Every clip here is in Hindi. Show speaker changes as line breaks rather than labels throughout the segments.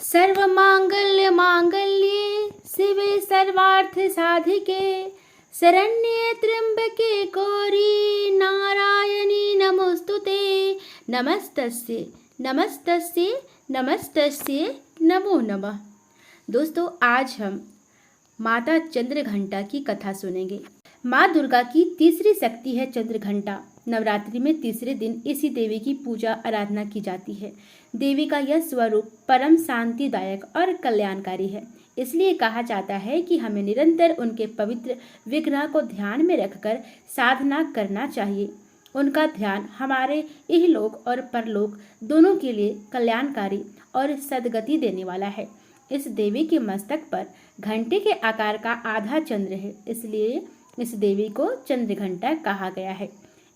सर्वमांगल्य मांगल्ये शिवे सर्वार्थ साधिके शरण्ये त्र्यंबके गौरी नारायणी नमोस्तुते। नमस्तस्ये नमस्तस्ये नमस्तस्ये नमो नमः। दोस्तों, आज हम माता चंद्रघंटा की कथा सुनेंगे। माँ दुर्गा की तीसरी शक्ति है चंद्रघंटा। नवरात्रि में तीसरे दिन इसी देवी की पूजा आराधना की जाती है। देवी का यह स्वरूप परम शांतिदायक और कल्याणकारी है। इसलिए कहा जाता है कि हमें निरंतर उनके पवित्र विग्रह को ध्यान में रखकर साधना करना चाहिए। उनका ध्यान हमारे इहलोक और परलोक दोनों के लिए कल्याणकारी और सद्गति देने वाला है। इस देवी के मस्तक पर घंटे के आकार का आधा चंद्र है, इसलिए इस देवी को चंद्रघंटा कहा गया है।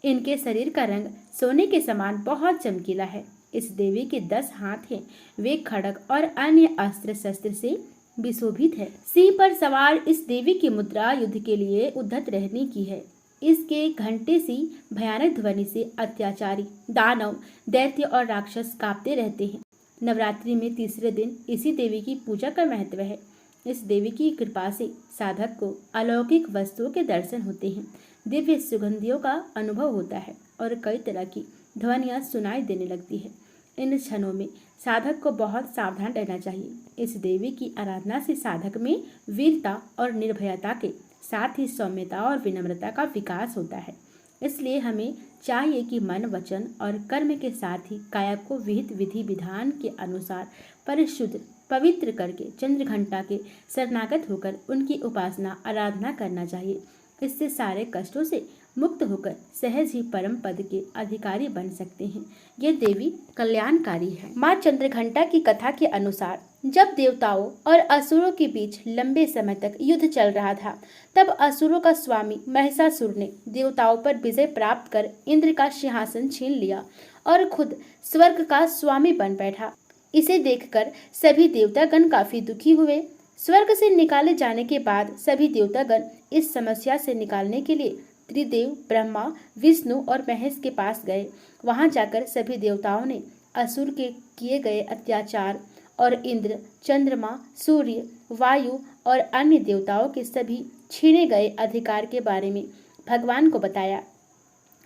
इनके शरीर का रंग सोने के समान बहुत चमकीला है। इस देवी के 10 हाथ हैं। वे खड्ग और अन्य अस्त्र शस्त्र से विशोभित है। सिंह पर सवार इस देवी की मुद्रा युद्ध के लिए उद्धत रहने की है। इसके घंटे सी भयानक ध्वनि से अत्याचारी दानव, दैत्य और राक्षस कांपते रहते हैं। नवरात्रि में तीसरे दिन इसी देवी की पूजा का महत्व है। इस देवी की कृपा से साधक को अलौकिक वस्तुओं के दर्शन होते हैं, दिव्य सुगंधियों का अनुभव होता है और कई तरह की ध्वनियाँ सुनाई देने लगती है। इन क्षणों में साधक को बहुत सावधान रहना चाहिए। इस देवी की आराधना से साधक में वीरता और निर्भयता के साथ ही सौम्यता और विनम्रता का विकास होता है। इसलिए हमें चाहिए कि मन, वचन और कर्म के साथ ही काया को विहित विधि विधान के अनुसार परिशुद्ध पवित्र करके चंद्रघंटा के शरणागत होकर उनकी उपासना आराधना करना चाहिए। इससे सारे कष्टों से मुक्त होकर सहज ही परम पद के अधिकारी बन सकते हैं। ये देवी कल्याणकारी है। माँ चंद्रघंटा की कथा के अनुसार जब देवताओं और असुरों के बीच लंबे समय तक युद्ध चल रहा था, तब असुरों का स्वामी महिषासुर ने देवताओं पर विजय प्राप्त कर इंद्र का सिंहासन छीन लिया और खुद स्वर्ग का स्वामी बन बैठा। इसे देखकर सभी देवतागण काफी दुखी हुए। स्वर्ग से निकाले जाने के बाद सभी देवतागण इस समस्या से निकालने के लिए त्रिदेव ब्रह्मा, विष्णु और महेश के पास गए। वहां जाकर सभी देवताओं ने असुर के किए गए अत्याचार और इंद्र, चंद्रमा, सूर्य, वायु और अन्य देवताओं के सभी छीने गए अधिकार के बारे में भगवान को बताया।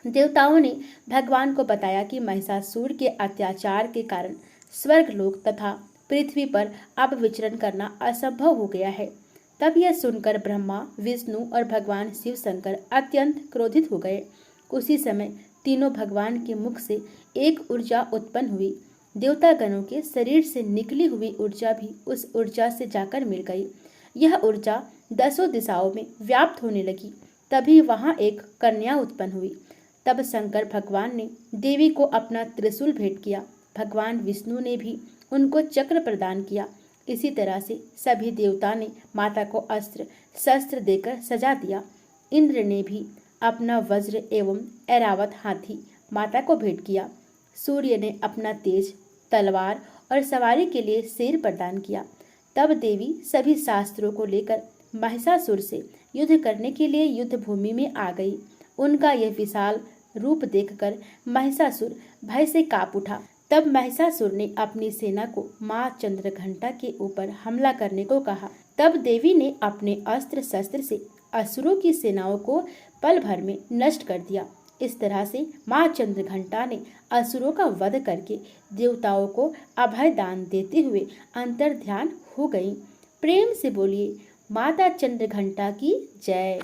देवताओं ने भगवान को बताया कि महिषासुर के अत्याचार के कारण स्वर्गलोक तथा पृथ्वी पर अब विचरण करना असंभव हो गया है। तब यह सुनकर ब्रह्मा, विष्णु और भगवान शिव शंकर अत्यंत क्रोधित हो गए। उसी समय तीनों भगवान के मुख से एक ऊर्जा उत्पन्न हुई। देवतागणों के शरीर से निकली हुई ऊर्जा भी उस ऊर्जा से जाकर मिल गई। यह ऊर्जा 10 दिशाओं में व्याप्त होने लगी। तभी वहां एक कन्या उत्पन्न हुई। तब शंकर भगवान ने देवी को अपना त्रिशूल भेंट किया। भगवान विष्णु ने भी उनको चक्र प्रदान किया। इसी तरह से सभी देवता ने माता को अस्त्र शस्त्र देकर सजा दिया। इंद्र ने भी अपना वज्र एवं ऐरावत हाथी माता को भेंट किया। सूर्य ने अपना तेज तलवार और सवारी के लिए शेर प्रदान किया। तब देवी सभी शास्त्रों को लेकर महिषासुर से युद्ध करने के लिए युद्ध भूमि में आ गई। उनका यह विशाल रूप देखकर महिषासुर भय से कांप उठा। तब महिषासुर ने अपनी सेना को माँ चंद्रघंटा के ऊपर हमला करने को कहा। तब देवी ने अपने अस्त्र शस्त्र से असुरों की सेनाओं को पल भर में नष्ट कर दिया। इस तरह से माँ चंद्रघंटा ने असुरों का वध करके देवताओं को अभय दान देते हुए अंतर्ध्यान हो गई। प्रेम से बोलिए माता चंद्रघंटा की जय।